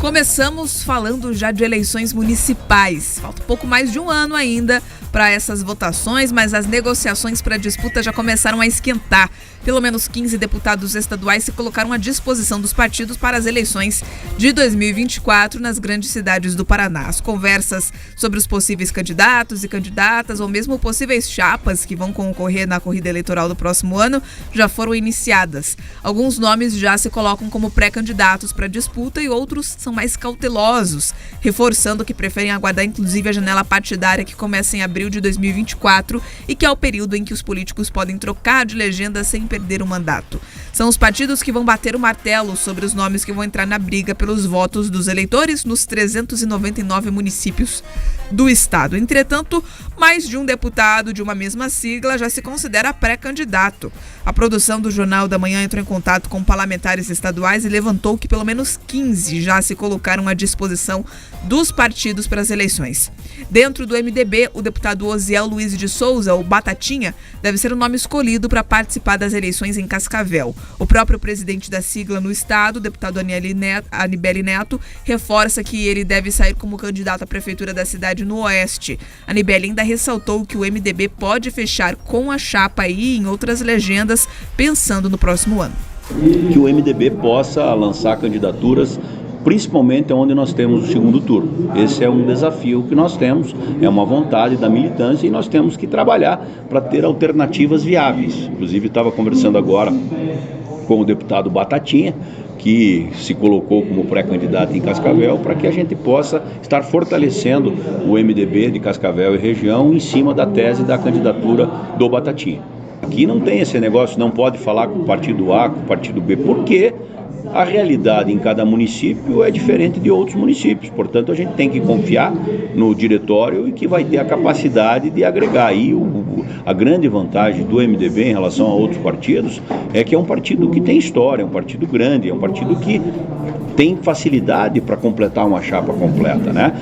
Começamos falando já de eleições municipais. Falta pouco mais de um ano ainda para essas votações, mas as negociações para a disputa já começaram a esquentar. Pelo menos 15 deputados estaduais se colocaram à disposição dos partidos para as eleições de 2024 nas grandes cidades do Paraná. As conversas sobre os possíveis candidatos e candidatas ou mesmo possíveis chapas que vão concorrer na corrida eleitoral do próximo ano já foram iniciadas. Alguns nomes já se colocam como pré-candidatos para a disputa e outros são mais cautelosos, reforçando que preferem aguardar inclusive a janela partidária que começa em abril de 2024 e que é o período em que os políticos podem trocar de legenda sem perder o mandato. São os partidos que vão bater o martelo sobre os nomes que vão entrar na briga pelos votos dos eleitores nos 399 municípios do estado. Entretanto, mais de um deputado de uma mesma sigla já se considera pré-candidato. A produção do Jornal da Manhã entrou em contato com parlamentares estaduais e levantou que pelo menos 15 já se colocaram à disposição dos partidos para as eleições. Dentro do MDB, o deputado Osiel Luiz de Souza, o Batatinha, deve ser o nome escolhido para participar das eleições em Cascavel. O próprio presidente da sigla no estado, o deputado Anibele Neto, reforça que ele deve sair como candidato à prefeitura da cidade no Oeste. Anibele ainda ressaltou que o MDB pode fechar com a chapa e em outras legendas, pensando no próximo ano. Que o MDB possa lançar candidaturas, principalmente onde nós temos o segundo turno. Esse é um desafio que nós temos, é uma vontade da militância e nós temos que trabalhar para ter alternativas viáveis. Inclusive estava conversando agora com o deputado Batatinha, que se colocou como pré-candidato em Cascavel, para que a gente possa estar fortalecendo o MDB de Cascavel e região em cima da tese da candidatura do Batatinha. Aqui não tem esse negócio, não pode falar com o partido A, com o partido B, porque a realidade em cada município é diferente de outros municípios. Portanto, a gente tem que confiar no diretório e que vai ter a capacidade de agregar. Aí a grande vantagem do MDB em relação a outros partidos é que é um partido que tem história, é um partido grande, é um partido que tem facilidade para completar uma chapa completa, né?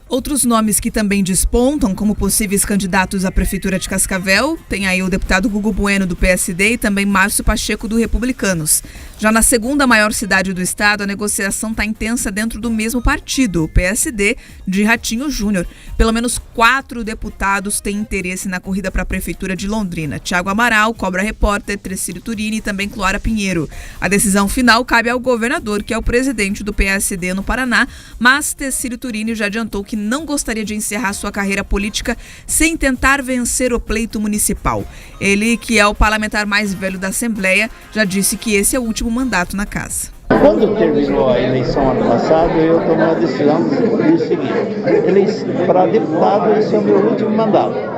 Outros nomes que também despontam como possíveis candidatos à Prefeitura de Cascavel, tem aí o deputado Gugu Bueno do PSD e também Márcio Pacheco do Republicanos. Já na segunda maior cidade do estado, a negociação está intensa dentro do mesmo partido, o PSD de Ratinho Júnior. Pelo menos 4 deputados têm interesse na corrida para a Prefeitura de Londrina. Thiago Amaral, Cobra Repórter, Trecílio Turini e também Clóra Pinheiro. A decisão final cabe ao governador, que é o presidente do PSD no Paraná, mas Trecílio Turini já adiantou que não gostaria de encerrar sua carreira política sem tentar vencer o pleito municipal. Ele, que é o parlamentar mais velho da Assembleia, já disse que esse é o último mandato na casa. Quando terminou a eleição ano passado, eu tomei a decisão do seguinte: para deputado, esse é o meu último mandato.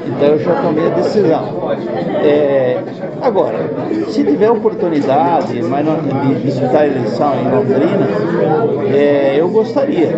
Então eu já tomei a decisão. Agora, se tiver oportunidade de disputar a eleição em Londrina, eu gostaria.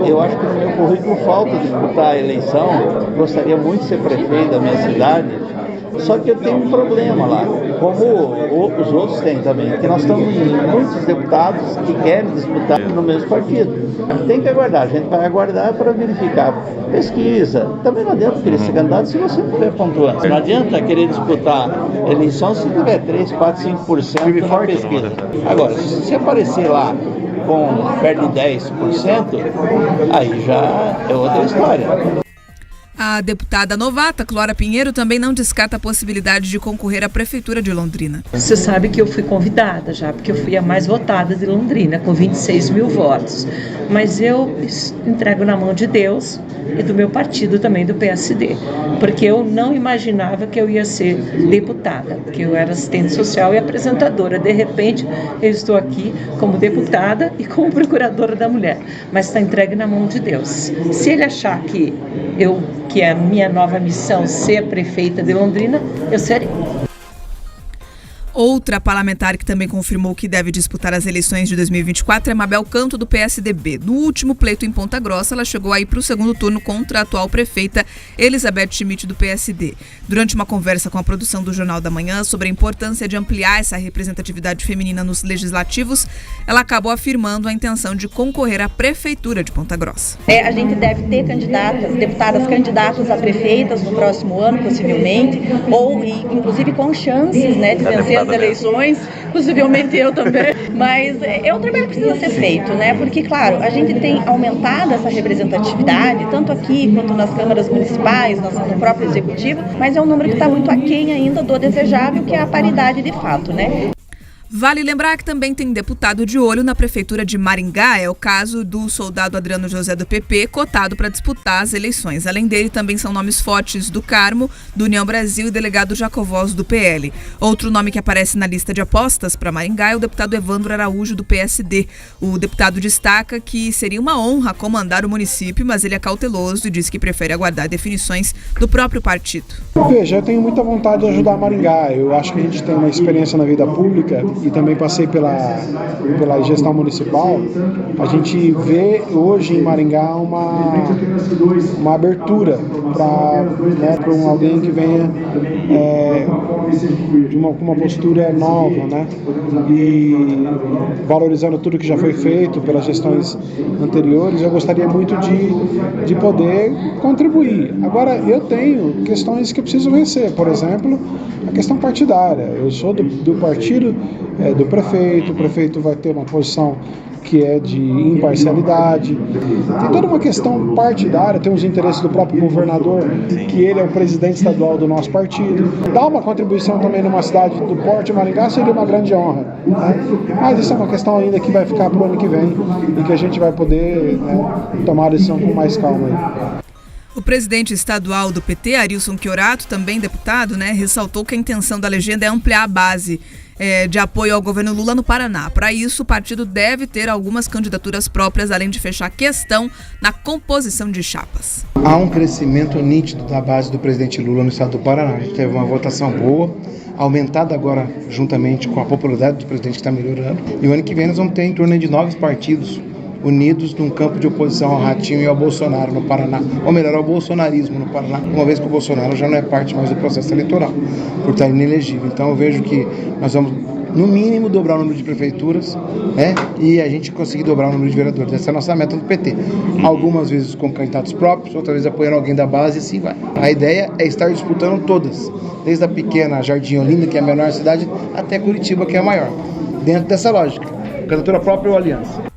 Eu acho que no meu currículo falta disputar a eleição. Gostaria muito de ser prefeito da minha cidade. Só que eu tenho um problema lá, como os outros têm também, que nós estamos muitos deputados que querem disputar no mesmo partido. Tem que aguardar, a gente vai aguardar para verificar. Pesquisa, também não adianta querer ser candidato se você não estiver pontuando. Não adianta querer disputar eleição se tiver 3, 4, 5% na pesquisa. Agora, se você aparecer lá com perto de 10%, aí já é outra história. A deputada novata, Clóra Pinheiro, também não descarta a possibilidade de concorrer à Prefeitura de Londrina. Você sabe que eu fui convidada já, porque eu fui a mais votada de Londrina, com 26 mil votos. Mas eu entrego na mão de Deus e do meu partido também, do PSD. Porque eu não imaginava que eu ia ser deputada, porque eu era assistente social e apresentadora. De repente, eu estou aqui como deputada e como procuradora da mulher. Mas está entregue na mão de Deus. Se ele achar que é a minha nova missão ser a prefeita de Londrina, eu serei. Outra parlamentar que também confirmou que deve disputar as eleições de 2024 é Mabel Canto, do PSDB. No último pleito em Ponta Grossa, ela chegou aí para o segundo turno contra a atual prefeita Elizabeth Schmidt, do PSD. Durante uma conversa com a produção do Jornal da Manhã sobre a importância de ampliar essa representatividade feminina nos legislativos, ela acabou afirmando a intenção de concorrer à prefeitura de Ponta Grossa. A gente deve ter deputadas candidatas a prefeitas no próximo ano, possivelmente, ou inclusive com chances, de vencer as eleições, possivelmente eu também, mas é um trabalho que precisa ser feito, né? Porque, claro, a gente tem aumentado essa representatividade, tanto aqui quanto nas câmaras municipais, no próprio executivo, mas é um número que está muito aquém ainda do desejável, que é a paridade de fato, né? Vale lembrar que também tem deputado de olho na prefeitura de Maringá, é o caso do soldado Adriano José do PP, cotado para disputar as eleições. Além dele, também são nomes fortes do Carmo, do União Brasil e delegado Jacovós do PL. Outro nome que aparece na lista de apostas para Maringá é o deputado Evandro Araújo do PSD. O deputado destaca que seria uma honra comandar o município, mas ele é cauteloso e diz que prefere aguardar definições do próprio partido. Veja, eu tenho muita vontade de ajudar Maringá. Eu acho que a gente tem uma experiência na vida pública e também passei pela gestão municipal. A gente vê hoje em Maringá uma abertura para alguém que venha com uma postura nova, né? E valorizando tudo que já foi feito pelas gestões anteriores. Eu gostaria muito de poder contribuir. Agora, eu tenho questões que eu preciso vencer, por exemplo, a questão partidária. Eu sou do partido do prefeito, o prefeito vai ter uma posição que é de imparcialidade. Tem toda uma questão partidária, tem os interesses do próprio governador, que ele é o presidente estadual do nosso partido. Dar uma contribuição também numa cidade do porte Maringá seria uma grande honra, né? Mas isso é uma questão ainda que vai ficar para o ano que vem e que a gente vai poder, né, tomar a decisão com mais calma aí. O presidente estadual do PT, Arilson Chiorato, também deputado, ressaltou que a intenção da legenda é ampliar a base de apoio ao governo Lula no Paraná. Para isso, o partido deve ter algumas candidaturas próprias, além de fechar questão na composição de chapas. Há um crescimento nítido da base do presidente Lula no estado do Paraná. A gente teve uma votação boa, aumentada agora juntamente com a popularidade do presidente que está melhorando. E o ano que vem nós vamos ter em torno de 9 partidos unidos num campo de oposição ao Ratinho e ao Bolsonaro no Paraná, ou melhor, ao bolsonarismo no Paraná, uma vez que o Bolsonaro já não é parte mais do processo eleitoral, por estar inelegível. Então eu vejo que nós vamos, no mínimo, dobrar o número de prefeituras, e a gente conseguir dobrar o número de vereadores. Essa é a nossa meta do PT. Algumas vezes com candidatos próprios, outras vezes apoiando alguém da base, e assim vai. A ideia é estar disputando todas, desde a pequena Jardim Olinda, que é a menor cidade, até Curitiba, que é a maior, dentro dessa lógica, candidatura própria ou aliança.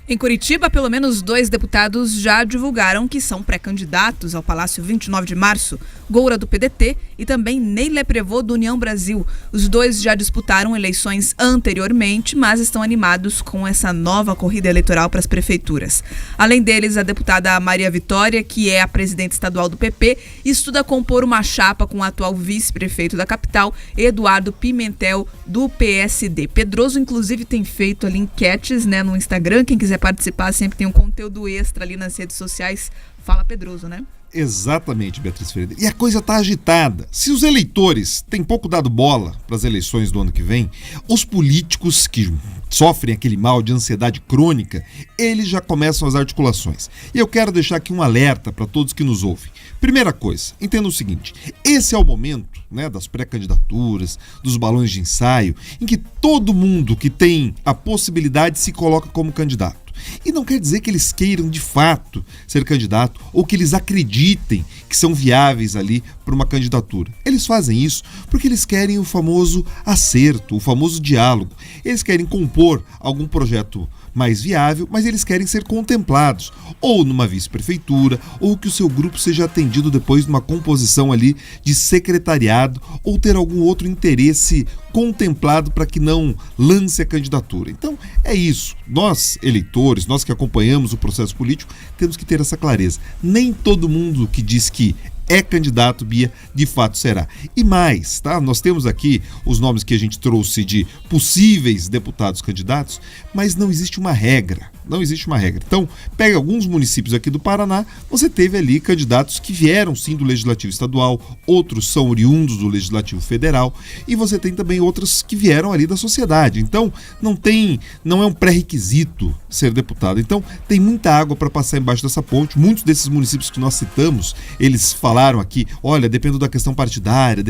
Em Curitiba, pelo menos 2 deputados já divulgaram que são pré-candidatos ao Palácio 29 de Março, Goura do PDT e também Ney Leprevô do União Brasil. Os 2 já disputaram eleições anteriormente, mas estão animados com essa nova corrida eleitoral para as prefeituras. Além deles, a deputada Maria Vitória, que é a presidente estadual do PP, estuda compor uma chapa com o atual vice-prefeito da capital, Eduardo Pimentel, do PSD. Pedroso, inclusive, tem feito ali enquetes no Instagram. Quem quiser participar sempre tem um conteúdo extra ali nas redes sociais. Fala Pedroso, né? Exatamente, Beatriz Ferreira. E a coisa está agitada. Se os eleitores têm pouco dado bola para as eleições do ano que vem, os políticos que sofrem aquele mal de ansiedade crônica, eles já começam as articulações. E eu quero deixar aqui um alerta para todos que nos ouvem. Primeira coisa, entenda o seguinte, esse é o momento das pré-candidaturas, dos balões de ensaio, em que todo mundo que tem a possibilidade se coloca como candidato. E não quer dizer que eles queiram de fato ser candidato ou que eles acreditem que são viáveis ali para uma candidatura. Eles fazem isso porque eles querem o famoso acerto, o famoso diálogo. Eles querem compor algum projeto mais viável, mas eles querem ser contemplados, ou numa vice-prefeitura, ou que o seu grupo seja atendido depois de uma composição ali de secretariado, ou ter algum outro interesse contemplado para que não lance a candidatura. Então, é isso. Nós, eleitores, nós que acompanhamos o processo político, temos que ter essa clareza. Nem todo mundo que diz que é candidato, Bia, de fato será. E mais, tá? Nós temos aqui os nomes que a gente trouxe de possíveis deputados candidatos, mas não existe uma regra. Não existe uma regra. Então, pega alguns municípios aqui do Paraná, você teve ali candidatos que vieram sim do Legislativo Estadual, outros são oriundos do Legislativo Federal, e você tem também outros que vieram ali da sociedade. Então, não é um pré-requisito ser deputado. Então, tem muita água para passar embaixo dessa ponte. Muitos desses municípios que nós citamos, eles falaram aqui, olha, depende da questão partidária,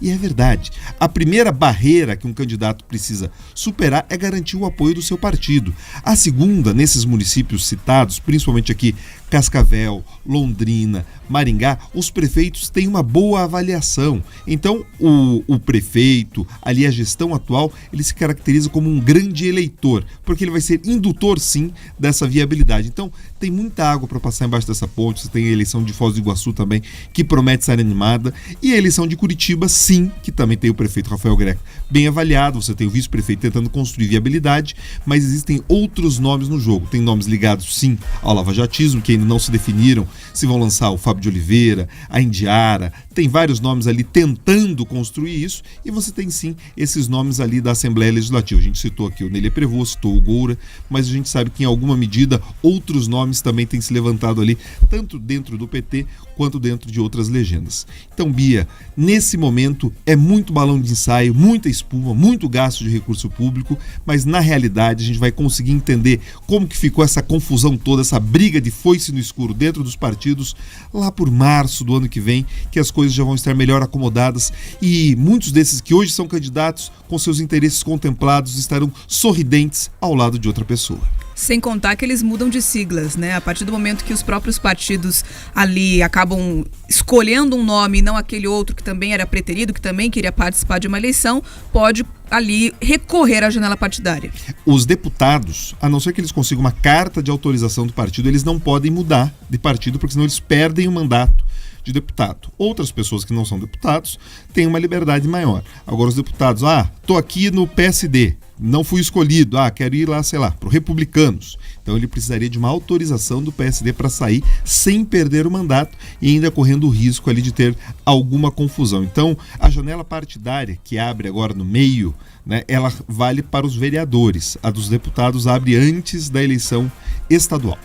e é verdade. A primeira barreira que um candidato precisa superar é garantir o apoio do seu partido. A segunda, nesses municípios citados, principalmente aqui Cascavel, Londrina, Maringá, os prefeitos têm uma boa avaliação. Então, o prefeito, ali a gestão atual, ele se caracteriza como um grande eleitor, porque ele vai ser indutor, sim, dessa viabilidade. Então, tem muita água para passar embaixo dessa ponte. Você tem a eleição de Foz do Iguaçu também, que promete ser animada, e a eleição de Curitiba, sim, que também tem o prefeito Rafael Greco bem avaliado. Você tem o vice-prefeito tentando construir viabilidade, mas existem outros nomes no jogo. Tem nomes ligados, sim, ao lavajatismo, que ainda não se definiram se vão lançar o Fábio de Oliveira, a Indiara. Tem vários nomes ali tentando construir isso, e você tem, sim, esses nomes ali da Assembleia Legislativa. A gente citou aqui o Nelê Prevost, citou o Goura, mas a gente sabe que, em alguma medida, outros nomes também têm se levantado ali, tanto dentro do PT quanto dentro de outras legendas. Então, Bia, nesse momento é muito balão de ensaio, muita espuma, muito gasto de recurso público, mas na realidade a gente vai conseguir entender como que ficou essa confusão toda, essa briga de foice no escuro dentro dos partidos lá por março do ano que vem, que as coisas já vão estar melhor acomodadas, e muitos desses que hoje são candidatos, com seus interesses contemplados, estarão sorridentes ao lado de outra pessoa. Sem contar que eles mudam de siglas, né? A partir do momento que os próprios partidos ali acabam escolhendo um nome e não aquele outro que também era preterido, que também queria participar de uma eleição, pode ali recorrer à janela partidária. Os deputados, a não ser que eles consigam uma carta de autorização do partido, eles não podem mudar de partido, porque senão eles perdem o mandato de deputado. Outras pessoas que não são deputados têm uma liberdade maior. Agora, os deputados, tô aqui no PSD, não fui escolhido, quero ir lá, sei lá, para o Republicanos. Então ele precisaria de uma autorização do PSD para sair sem perder o mandato e ainda correndo o risco ali de ter alguma confusão. Então, a janela partidária, que abre agora no meio, né, ela vale para os vereadores. A dos deputados abre antes da eleição estadual.